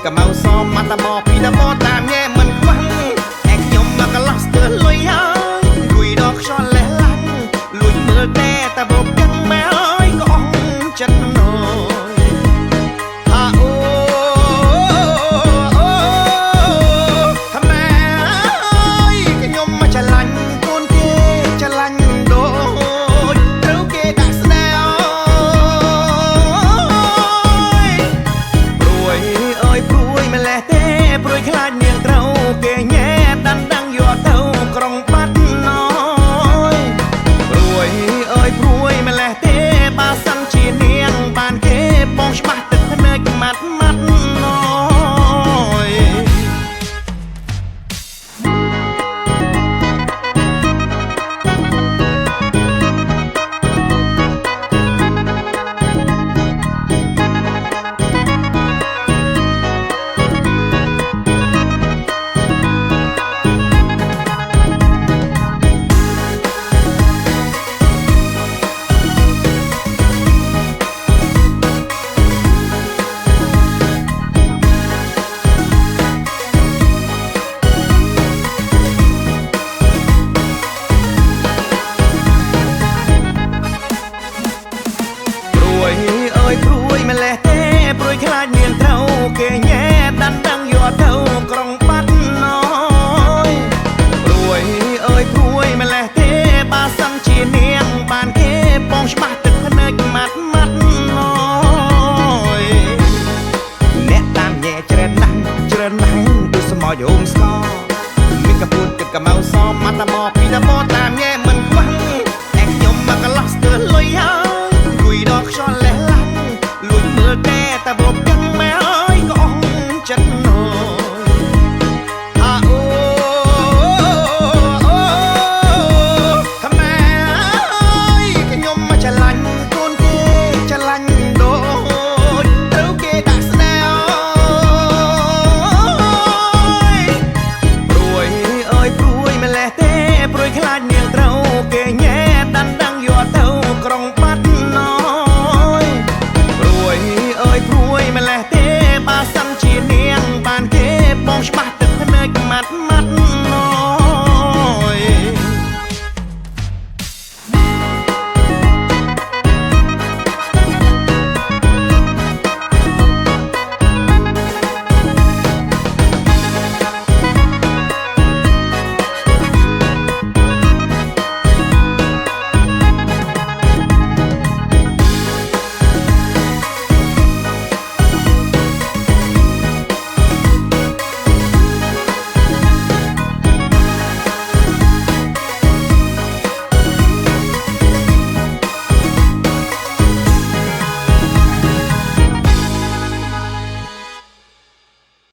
កំៅសមមកតបពីតបតាមញ៉ែមិនខ្វះឯខ្ញុំមកកន្លោះស្ទើរលុយហើយគួយដល់ខ្យល់លេះឡាំងលួចមើលតែបបទាំងម៉ែអើយក៏អស់ចិត្តណូហាអូថាម៉ែអើយខ្ញុំមកច្រឡាញ់កូនគេច្រឡាញ់ដូចត្រូវគេដាក់ស្ដាយព្រួយអើយព្រួយម្លេះទេព្រួយខ្លាចនាងត្រូវគេញ៉ែដាំដាំងយកទៅក្រុងបាត់ណយព្រួយអើយព្រួយម្លេះទេបើសិនជានាងបានគេបងច្បាស់ទឹកភ្នែកម៉ាត់ម៉ាត់ណយព្រួយម្លេះទេព្រួយខ្លាចនាងត្រូវគេញ៉ែដាំដាំងយកទៅក្រុងបាត់ណយព្រួយអើយព្រួយម្លេះទេបើសិនជានាងបានគេបងច្បាស់ទឹកភ្នែកម៉ាត់ម៉ាត់ណយអ្នកតាមញ៉ែច្រើនណាស់ដូចសមយអូមស្គរមានកពួតទឹកកមៅសមមក